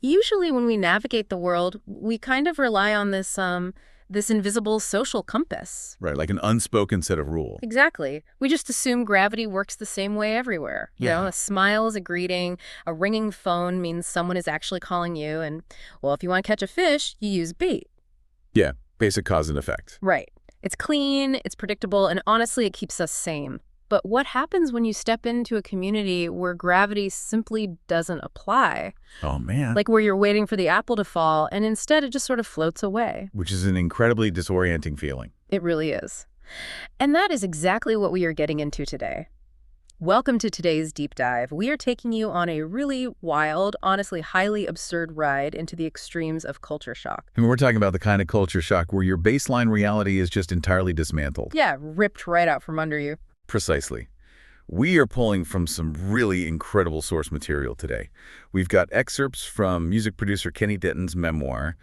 Usually when we navigate the world, we kind of rely on this invisible social compass. Right, like an unspoken set of rules. Exactly. We just assume gravity works the same way everywhere. Yeah. A smile is a greeting, a ringing phone means someone is actually calling you, and, well, if you want to catch a fish, you use bait. Yeah, basic cause and effect. Right. It's clean, it's predictable, and honestly, it keeps us sane. But what happens when you step into a community where gravity simply doesn't apply? Oh, man. Like where you're waiting for the apple to fall, and instead it just sort of floats away. Which is an incredibly disorienting feeling. It really is. And that is exactly what we are getting into today. Welcome to today's deep dive. We are taking you on a really wild, honestly highly absurd ride into the extremes of culture shock. I mean, we're talking about the kind of culture shock where your baseline reality is just entirely dismantled. Yeah, ripped right out from under you. Precisely. We are pulling from some really incredible source material today. We've got excerpts from music producer Kenny Denton's memoir.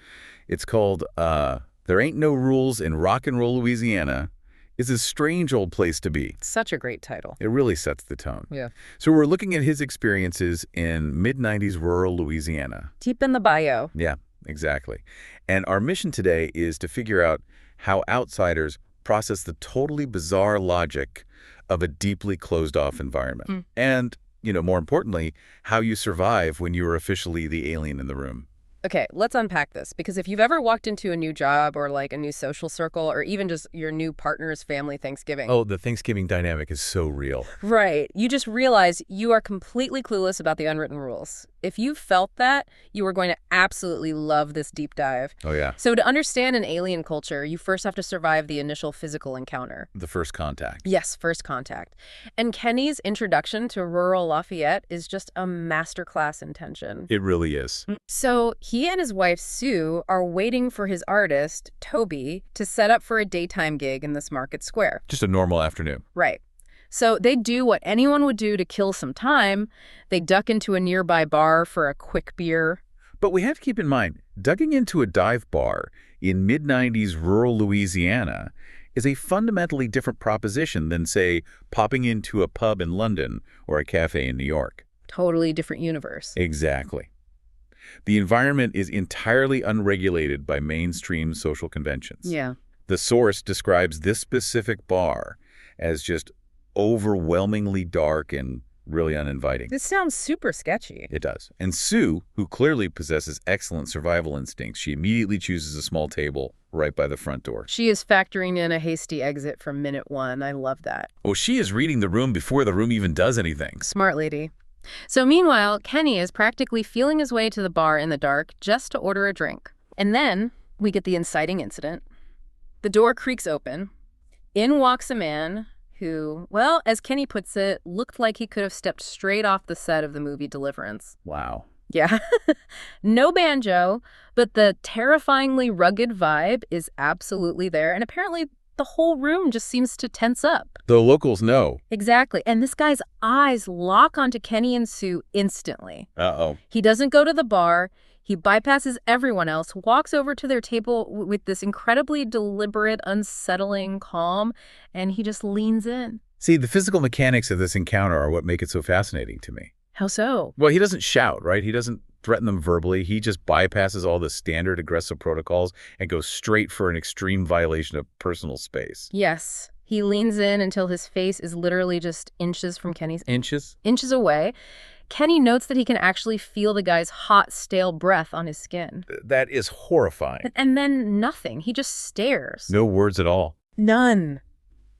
It's called There Ain't No Rules in Rock and Roll Louisiana. It's a strange old place to be. Such a great title. It really sets the tone. Yeah. So we're looking at his experiences in mid-90s rural Louisiana. Deep in the Bayou. Yeah, exactly. And our mission today is to figure out how outsiders process the totally bizarre logic of a deeply closed-off environment. And, more importantly, how you survive when you are officially the alien in the room. Okay, let's unpack this, because if you've ever walked into a new job or like a new social circle or even just your new partner's family Thanksgiving. Oh, the Thanksgiving dynamic is so real. Right. You just realize you are completely clueless about the unwritten rules. If you felt that, you are going to absolutely love this deep dive. Oh, yeah. So to understand an alien culture, you first have to survive the initial physical encounter. The first contact. Yes, first contact. And Kenny's introduction to rural Lafayette is just a masterclass in tension. It really is. So he and his wife, Sue, are waiting for his artist, Toby, to set up for a daytime gig in this market square. Just a normal afternoon. Right. So they do what anyone would do to kill some time. They duck into a nearby bar for a quick beer. But we have to keep in mind, ducking into a dive bar in mid-90s rural Louisiana is a fundamentally different proposition than, say, popping into a pub in London or a cafe in New York. Totally different universe. Exactly. The environment is entirely unregulated by mainstream social conventions. Yeah. The source describes this specific bar as just overwhelmingly dark and really uninviting. This sounds super sketchy. It does. And Sue, who clearly possesses excellent survival instincts, she immediately chooses a small table right by the front door. She is factoring in a hasty exit from minute one. I love that. Oh, she is reading the room before the room even does anything. Smart lady. So meanwhile, Kenny is practically feeling his way to the bar in the dark just to order a drink. And then we get the inciting incident. The door creaks open. In walks a man who, well, as Kenny puts it, looked like he could have stepped straight off the set of the movie Deliverance. Wow. Yeah. No banjo, but the terrifyingly rugged vibe is absolutely there. And apparently the whole room just seems to tense up. The locals know. Exactly. And this guy's eyes lock onto Kenny and Sue instantly. Uh-oh. He doesn't go to the bar. He bypasses everyone else, walks over to their table with this incredibly deliberate, unsettling calm, and he just leans in. See, the physical mechanics of this encounter are what make it so fascinating to me. How so? Well, he doesn't shout, right? He doesn't threaten them verbally. He just bypasses all the standard aggressive protocols and goes straight for an extreme violation of personal space. Yes. He leans in until his face is literally just inches from Kenny's. Inches? Inches away. Kenny notes that he can actually feel the guy's hot, stale breath on his skin. That is horrifying. And then nothing. He just stares. No words at all. None.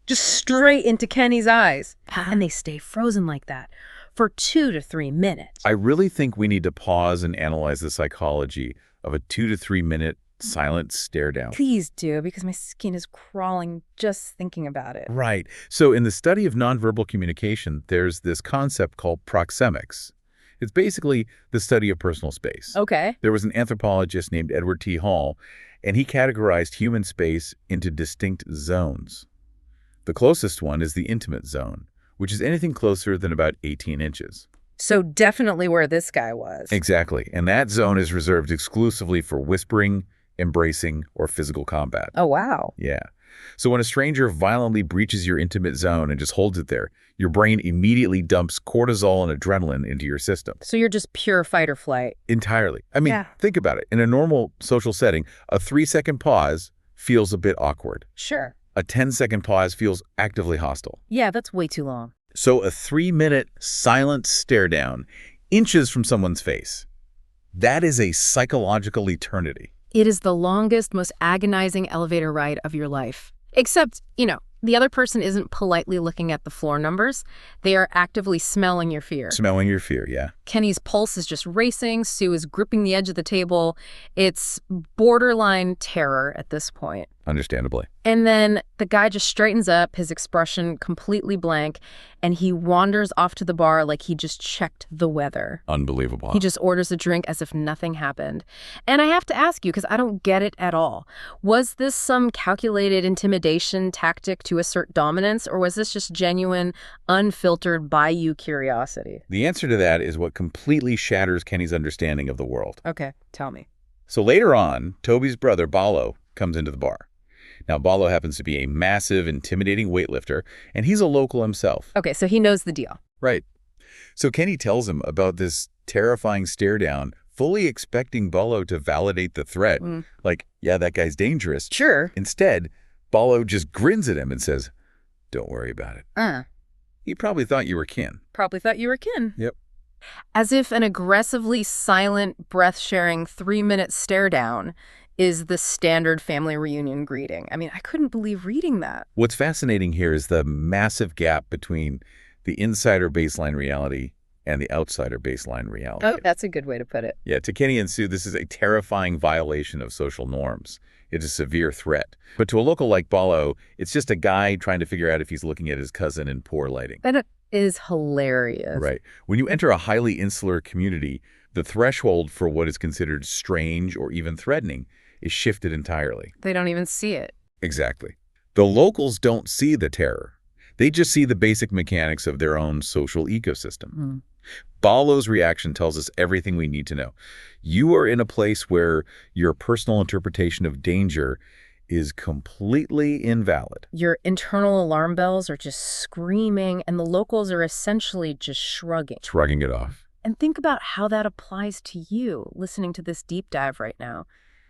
Just straight into Kenny's eyes. And they stay frozen like that for 2 to 3 minutes. I really think we need to pause and analyze the psychology of a 2 to 3 minute silent stare down. Please do, because my skin is crawling just thinking about it. Right. So in the study of nonverbal communication, there's this concept called proxemics. It's basically the study of personal space. Okay. There was an anthropologist named Edward T. Hall, and he categorized human space into distinct zones. The closest one is the intimate zone, which is anything closer than about 18 inches. So definitely where this guy was. Exactly. And that zone is reserved exclusively for whispering, embracing, or physical combat. Oh, wow. Yeah. So when a stranger violently breaches your intimate zone and just holds it there, your brain immediately dumps cortisol and adrenaline into your system. So you're just pure fight or flight. Entirely. I mean, Yeah. think about it. In a normal social setting, a 3-second pause feels a bit awkward. Sure. A 10-second pause feels actively hostile. Yeah, that's way too long. So a 3-minute silent stare down, inches from someone's face, that is a psychological eternity. It is the longest, most agonizing elevator ride of your life. Except, the other person isn't politely looking at the floor numbers. They are actively smelling your fear. Smelling your fear, yeah. Kenny's pulse is just racing. Sue is gripping the edge of the table. It's borderline terror at this point. Understandably. And then the guy just straightens up, his expression completely blank, and he wanders off to the bar like he just checked the weather. Unbelievable. He just orders a drink as if nothing happened. And I have to ask you, because I don't get it at all, was this some calculated intimidation tactic to assert dominance, or was this just genuine, unfiltered Bayou curiosity? The answer to that is what completely shatters Kenny's understanding of the world. Okay, tell me. So later on, Toby's brother, Bayou, comes into the bar. Now, Bayou happens to be a massive, intimidating weightlifter, and he's a local himself. Okay, so he knows the deal. Right. So Kenny tells him about this terrifying stare down, fully expecting Bayou to validate the threat. Like, yeah, that guy's dangerous. Sure. Instead, Bayou just grins at him and says, "Don't worry about it." He probably thought you were kin. Probably thought you were kin. Yep. As if an aggressively silent, breath-sharing 3-minute stare down is the standard family reunion greeting. I mean, I couldn't believe reading that. What's fascinating here is the massive gap between the insider baseline reality and the outsider baseline reality. Oh, that's a good way to put it. Yeah, to Kenny and Sue, this is a terrifying violation of social norms. It's a severe threat. But to a local like Bayou, it's just a guy trying to figure out if he's looking at his cousin in poor lighting. That is hilarious. Right. When you enter a highly insular community, the threshold for what is considered strange or even threatening is shifted entirely. They don't even see it. Exactly. The locals don't see the terror. They just see the basic mechanics of their own social ecosystem. Bayou's reaction tells us everything we need to know. You are in a place where your personal interpretation of danger is completely invalid. Your internal alarm bells are just screaming, and the locals are essentially just shrugging. Shrugging it off. And think about how that applies to you listening to this deep dive right now.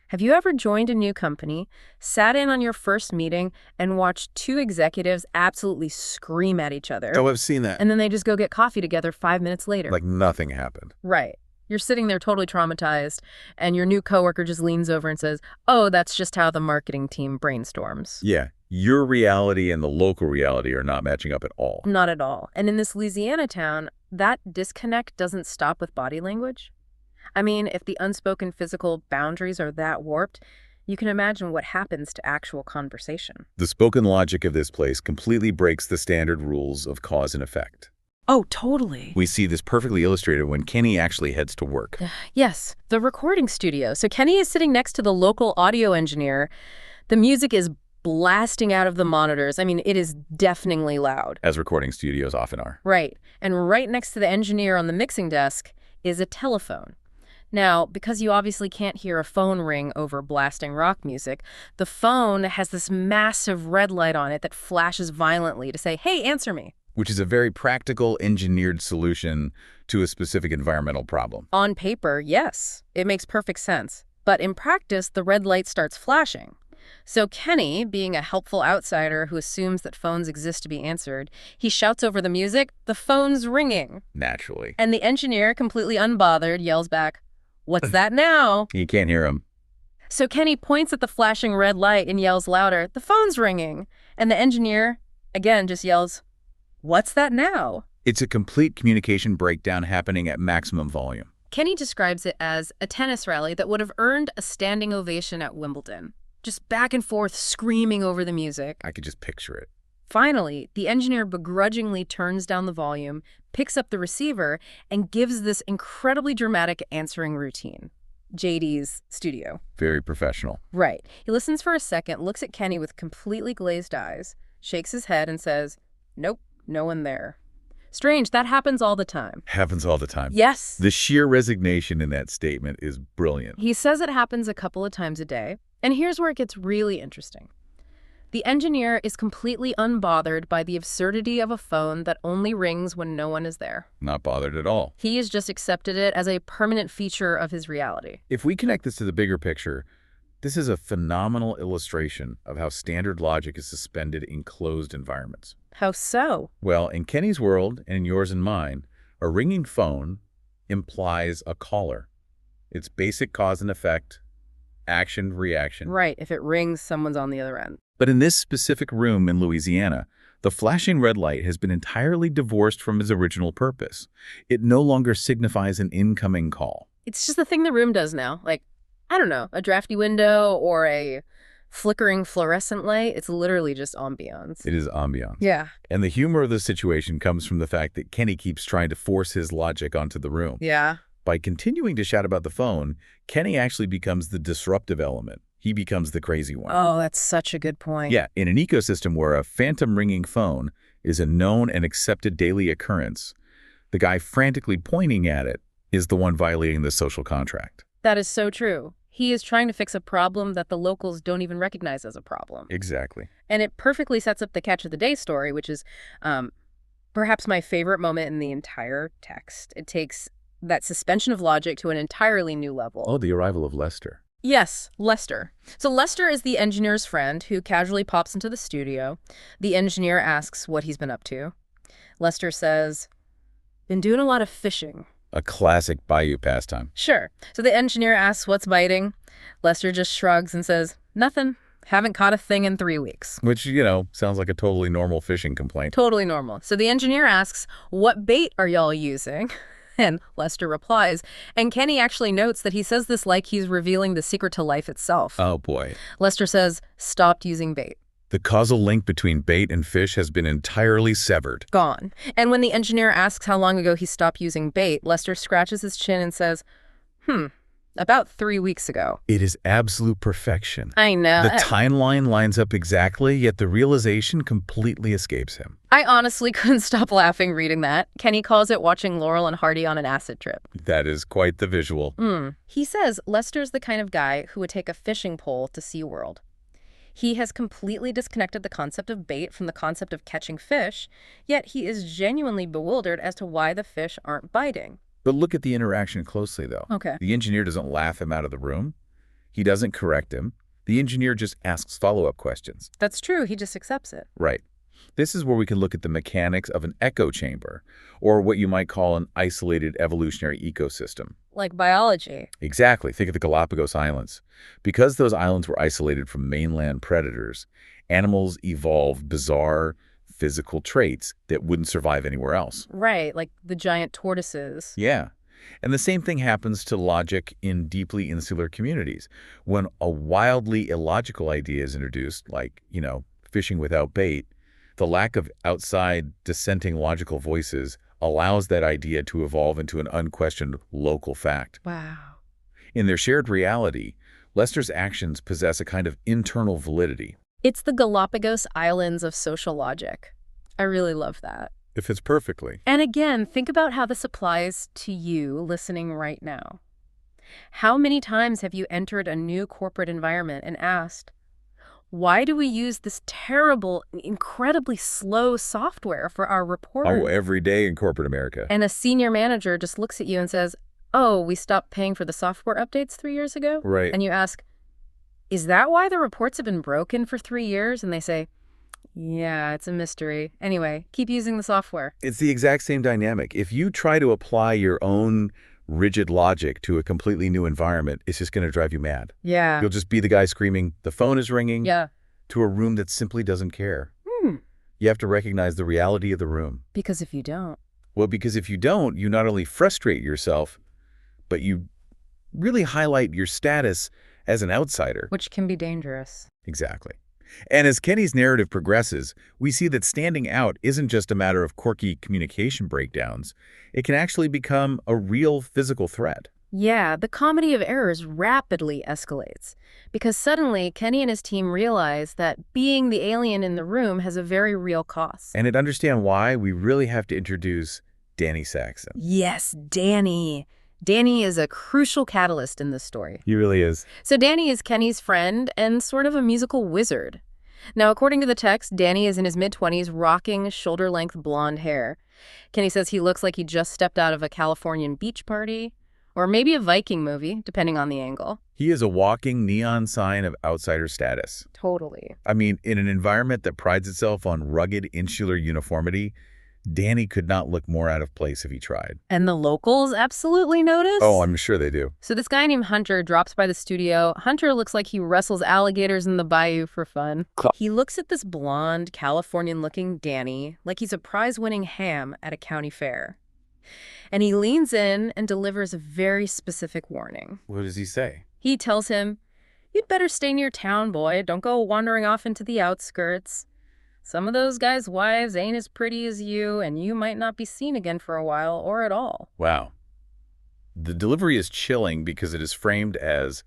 Have you ever joined a new company, sat in on your first meeting, and watched two executives absolutely scream at each other? Oh, I've seen that. And then they just go get coffee together 5 minutes later. Like nothing happened. Right. You're sitting there totally traumatized, and your new coworker just leans over and says, "Oh, that's just how the marketing team brainstorms." Yeah. Your reality and the local reality are not matching up at all. Not at all. And in this Louisiana town, that disconnect doesn't stop with body language. I mean, if the unspoken physical boundaries are that warped, you can imagine what happens to actual conversation. The spoken logic of this place completely breaks the standard rules of cause and effect. Oh, totally. We see this perfectly illustrated when Kenny actually heads to work. Yes, the recording studio. So Kenny is sitting next to the local audio engineer. The music is blasting out of the monitors. I mean, it is deafeningly loud. As recording studios often are. Right. And right next to the engineer on the mixing desk is a telephone. Now, because you obviously can't hear a phone ring over blasting rock music, the phone has this massive red light on it that flashes violently to say, "Hey, answer me." Which is a very practical, engineered solution to a specific environmental problem. On paper, yes, it makes perfect sense. But in practice, the red light starts flashing. So Kenny, being a helpful outsider who assumes that phones exist to be answered, he shouts over the music, "The phone's ringing." Naturally. And the engineer, completely unbothered, yells back, "What's that now?" You can't hear him. So Kenny points at the flashing red light and yells louder, "The phone's ringing." And the engineer, again, just yells, "What's that now?" It's a complete communication breakdown happening at maximum volume. Kenny describes it as a tennis rally that would have earned a standing ovation at Wimbledon. Just back and forth screaming over the music. I could just picture it. Finally, the engineer begrudgingly turns down the volume, picks up the receiver, and gives this incredibly dramatic answering routine. JD's studio. Very professional. Right. He listens for a second, looks at Kenny with completely glazed eyes, shakes his head, and says, "Nope, no one there." Strange, that happens all the time. Happens all the time. Yes. The sheer resignation in that statement is brilliant. He says it happens a couple of times a day. And here's where it gets really interesting. The engineer is completely unbothered by the absurdity of a phone that only rings when no one is there. Not bothered at all. He has just accepted it as a permanent feature of his reality. If we connect this to the bigger picture, this is a phenomenal illustration of how standard logic is suspended in closed environments. How so? Well, in Kenny's world, and in yours and mine, a ringing phone implies a caller. It's basic cause and effect, action, reaction. Right, if it rings, someone's on the other end. But in this specific room in Louisiana, the flashing red light has been entirely divorced from its original purpose. It no longer signifies an incoming call. It's just the thing the room does now. Like, I don't know, a drafty window or a flickering fluorescent light. It's literally just ambiance. It is ambiance. Yeah. And the humor of the situation comes from the fact that Kenny keeps trying to force his logic onto the room. Yeah. By continuing to shout about the phone, Kenny actually becomes the disruptive element. He becomes the crazy one. Oh, that's such a good point. Yeah, in an ecosystem where a phantom ringing phone is a known and accepted daily occurrence, the guy frantically pointing at it is the one violating the social contract. That is so true. He is trying to fix a problem that the locals don't even recognize as a problem. Exactly. And it perfectly sets up the catch of the day story, which is perhaps my favorite moment in the entire text. It takes that suspension of logic to an entirely new level. Oh, the arrival of Lester. Yes, Lester. So Lester is the engineer's friend who casually pops into the studio. The engineer asks what he's been up to. Lester says, "Been doing a lot of fishing." A classic Bayou pastime. Sure. So the engineer asks what's biting. Lester just shrugs and says, "Nothing. Haven't caught a thing in 3 weeks." Which, sounds like a totally normal fishing complaint. Totally normal. So the engineer asks, "What bait are y'all using?" And Lester replies, and Kenny actually notes that he says this like he's revealing the secret to life itself. Oh, boy. Lester says, "Stopped using bait." The causal link between bait and fish has been entirely severed. Gone. And when the engineer asks how long ago he stopped using bait, Lester scratches his chin and says, about 3 weeks ago." It is absolute perfection. I know. The timeline lines up exactly, yet the realization completely escapes him. I honestly couldn't stop laughing reading that. Kenny calls it watching Laurel and Hardy on an acid trip. That is quite the visual. He says Lester's the kind of guy who would take a fishing pole to SeaWorld. He has completely disconnected the concept of bait from the concept of catching fish, yet he is genuinely bewildered as to why the fish aren't biting. But look at the interaction closely, though. Okay. The engineer doesn't laugh him out of the room. He doesn't correct him. The engineer just asks follow-up questions. That's true. He just accepts it. Right. This is where we can look at the mechanics of an echo chamber, or what you might call an isolated evolutionary ecosystem. Like biology. Exactly. Think of the Galapagos Islands. Because those islands were isolated from mainland predators, animals evolved bizarre physical traits that wouldn't survive anywhere else. Right, like the giant tortoises. Yeah. And the same thing happens to logic in deeply insular communities. When a wildly illogical idea is introduced, like, fishing without bait, the lack of outside dissenting logical voices allows that idea to evolve into an unquestioned local fact. Wow. In their shared reality, Lester's actions possess a kind of internal validity. It's the Galapagos Islands of social logic. I really love that. It fits perfectly. And again, think about how this applies to you listening right now. How many times have you entered a new corporate environment and asked, why do we use this terrible, incredibly slow software for our reporting? Oh, every day in corporate America. And a senior manager just looks at you and says, "Oh, we stopped paying for the software updates 3 years ago?" Right. And you ask, "Is that why the reports have been broken for 3 years?" And they say, "Yeah, it's a mystery. Anyway, keep using the software." It's the exact same dynamic. If you try to apply your own rigid logic to a completely new environment, it's just going to drive you mad. Yeah. You'll just be the guy screaming, "The phone is ringing," Yeah. to a room that simply doesn't care. You have to recognize the reality of the room. Because if you don't. Well, because if you don't, you not only frustrate yourself, but you really highlight your status as an outsider. Which can be dangerous. Exactly. And as Kenny's narrative progresses, we see that standing out isn't just a matter of quirky communication breakdowns. It can actually become a real physical threat. Yeah, the comedy of errors rapidly escalates. Because suddenly, Kenny and his team realize that being the alien in the room has a very real cost. And to understand why, we really have to introduce Danny Saxon. Yes, Danny. Danny is a crucial catalyst in this story. He really is. So Danny is Kenny's friend and sort of a musical wizard. Now, according to the text, Danny is in his mid-20s, rocking shoulder-length blonde hair. Kenny says he looks like he just stepped out of a Californian beach party, or maybe a Viking movie, depending on the angle. He is a walking neon sign of outsider status. Totally. I mean, in an environment that prides itself on rugged, insular uniformity, Danny could not look more out of place if he tried. And the locals absolutely notice? Oh, I'm sure they do. So this guy named Hunter drops by the studio. Hunter looks like he wrestles alligators in the bayou for fun. He looks at this blonde, Californian-looking Danny like he's a prize-winning ham at a county fair. And he leans in and delivers a very specific warning. What does he say? He tells him, "You'd better stay near town, boy. Don't go wandering off into the outskirts. Some of those guys' wives ain't as pretty as you, and you might not be seen again for a while or at all." Wow. The delivery is chilling because it is framed as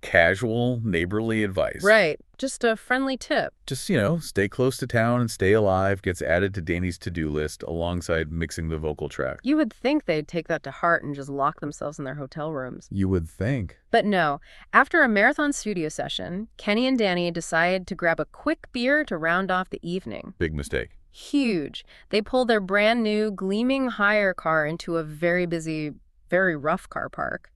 casual, neighborly advice. Right. Just a friendly tip. Just, stay close to town and stay alive gets added to Danny's to-do list alongside mixing the vocal track. You would think they'd take that to heart and just lock themselves in their hotel rooms. You would think. But no. After a marathon studio session, Kenny and Danny decide to grab a quick beer to round off the evening. Big mistake. Huge. They pull their brand new, gleaming hire car into a very busy, very rough car park.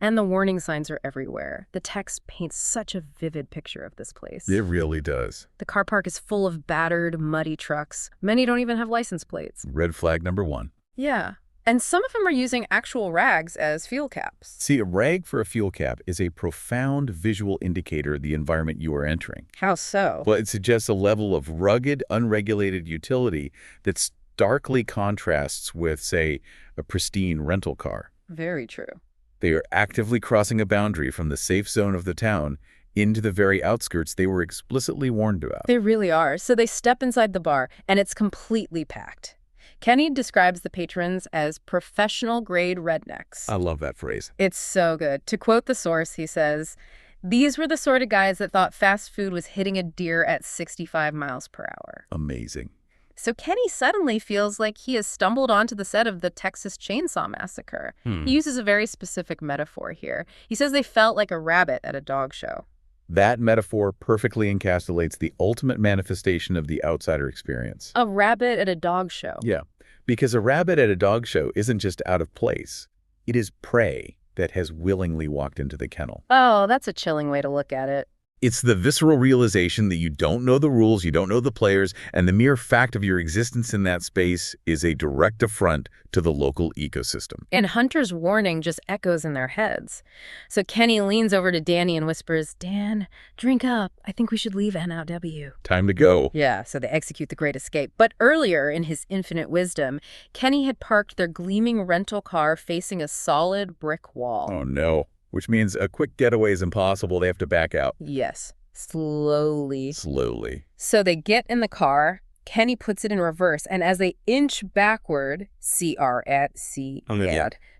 And the warning signs are everywhere. The text paints such a vivid picture of this place. It really does. The car park is full of battered, muddy trucks. Many don't even have license plates. Red flag number 1. Yeah. And some of them are using actual rags as fuel caps. See, a rag for a fuel cap is a profound visual indicator of the environment you are entering. How so? Well, it suggests a level of rugged, unregulated utility that starkly contrasts with, say, a pristine rental car. Very true. They are actively crossing a boundary from the safe zone of the town into the very outskirts they were explicitly warned about. They really are. So they step inside the bar, and it's completely packed. Kenny describes the patrons as professional-grade rednecks. I love that phrase. It's so good. To quote the source, he says, "These were the sort of guys that thought fast food was hitting a deer at 65 miles per hour." Amazing. So Kenny suddenly feels like he has stumbled onto the set of the Texas Chainsaw Massacre. He uses a very specific metaphor here. He says they felt like a rabbit at a dog show. That metaphor perfectly encapsulates the ultimate manifestation of the outsider experience. A rabbit at a dog show. Yeah, because a rabbit at a dog show isn't just out of place. It is prey that has willingly walked into the kennel. Oh, that's a chilling way to look at it. It's the visceral realization that you don't know the rules, you don't know the players, and the mere fact of your existence in that space is a direct affront to the local ecosystem. And Hunter's warning just echoes in their heads. So Kenny leans over to Danny and whispers, "Dan, drink up. I think we should leave NOW." Time to go. Yeah, so they execute the great escape. But earlier, in his infinite wisdom, Kenny had parked their gleaming rental car facing a solid brick wall. Oh, no. Which means a quick getaway is impossible. They have to back out. Yes, slowly. Slowly. So they get in the car. Kenny puts it in reverse, and as they inch backward,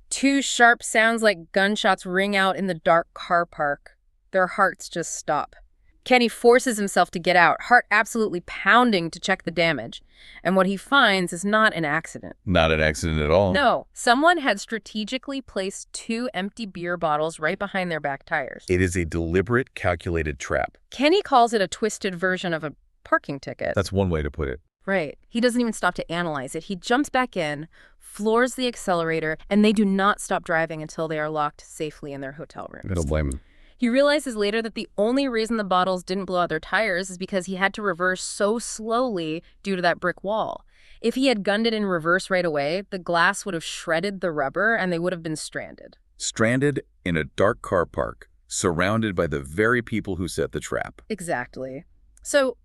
two sharp sounds like gunshots ring out in the dark car park. Their hearts just stop. Kenny forces himself to get out, heart absolutely pounding to check the damage. And what he finds is not an accident. Not an accident at all. No, someone had strategically placed 2 empty beer bottles right behind their back tires. It is a deliberate, calculated trap. Kenny calls it a twisted version of a parking ticket. That's one way to put it. Right. He doesn't even stop to analyze it. He jumps back in, floors the accelerator, and they do not stop driving until they are locked safely in their hotel rooms. I don't blame him. He realizes later that the only reason the bottles didn't blow out their tires is because he had to reverse so slowly due to that brick wall. If he had gunned it in reverse right away, the glass would have shredded the rubber and they would have been stranded. Stranded in a dark car park, surrounded by the very people who set the trap. Exactly. So,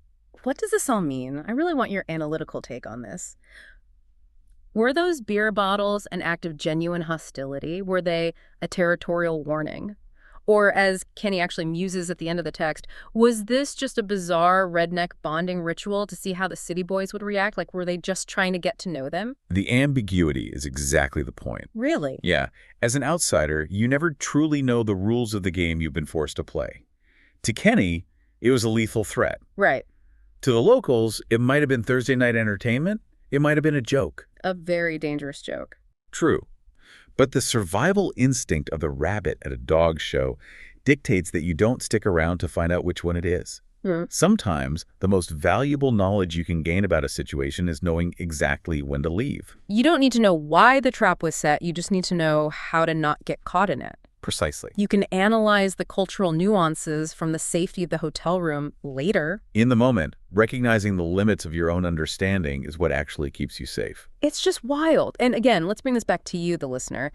what does this all mean? I really want your analytical take on this. Were those beer bottles an act of genuine hostility? Were they a territorial warning? Or, as Kenny actually muses at the end of the text, was this just a bizarre redneck bonding ritual to see how the city boys would react? Like, were they just trying to get to know them? The ambiguity is exactly the point. Really? Yeah. As an outsider, you never truly know the rules of the game you've been forced to play. To Kenny, it was a lethal threat. Right. To the locals, it might have been Thursday night entertainment. It might have been a joke. A very dangerous joke. True. But the survival instinct of the rabbit at a dog show dictates that you don't stick around to find out which one it is. Sometimes the most valuable knowledge you can gain about a situation is knowing exactly when to leave. You don't need to know why the trap was set, you just need to know how to not get caught in it. Precisely. You can analyze the cultural nuances from the safety of the hotel room later. In the moment, recognizing the limits of your own understanding is what actually keeps you safe. It's just wild. And again, let's bring this back to you, the listener.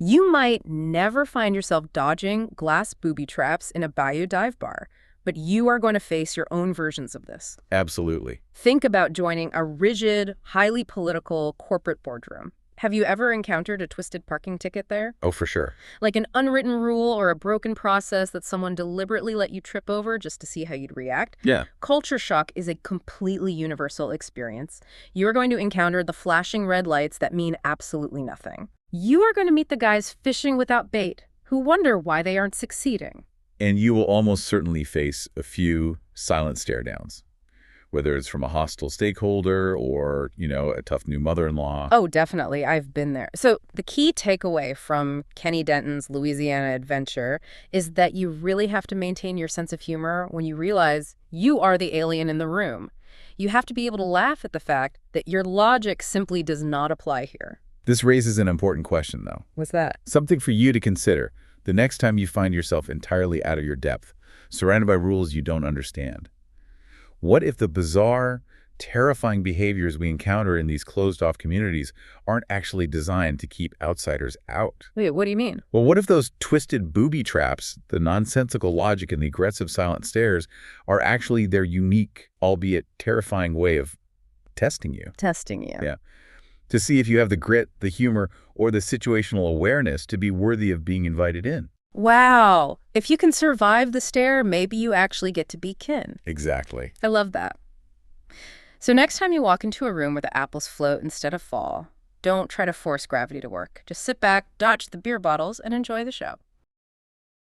You might never find yourself dodging glass booby traps in a Bayou dive bar, but you are going to face your own versions of this. Absolutely. Think about joining a rigid, highly political corporate boardroom. Have you ever encountered a twisted parking ticket there? Oh, for sure. Like an unwritten rule or a broken process that someone deliberately let you trip over just to see how you'd react? Yeah. Culture shock is a completely universal experience. You're going to encounter the flashing red lights that mean absolutely nothing. You are going to meet the guys fishing without bait, who wonder why they aren't succeeding. And you will almost certainly face a few silent stare downs, whether it's from a hostile stakeholder or, a tough new mother-in-law. Oh, definitely. I've been there. So the key takeaway from Kenny Denton's Louisiana adventure is that you really have to maintain your sense of humor when you realize you are the alien in the room. You have to be able to laugh at the fact that your logic simply does not apply here. This raises an important question, though. What's that? Something for you to consider the next time you find yourself entirely out of your depth, surrounded by rules you don't understand. What if the bizarre, terrifying behaviors we encounter in these closed-off communities aren't actually designed to keep outsiders out? Wait, what do you mean? Well, what if those twisted booby traps, the nonsensical logic and the aggressive silent stares, are actually their unique, albeit terrifying way of testing you? Testing you. Yeah. To see if you have the grit, the humor, or the situational awareness to be worthy of being invited in. Wow. If you can survive the stare, maybe you actually get to be kin. Exactly. I love that. So next time you walk into a room where the apples float instead of fall, don't try to force gravity to work. Just sit back, dodge the beer bottles, and enjoy the show.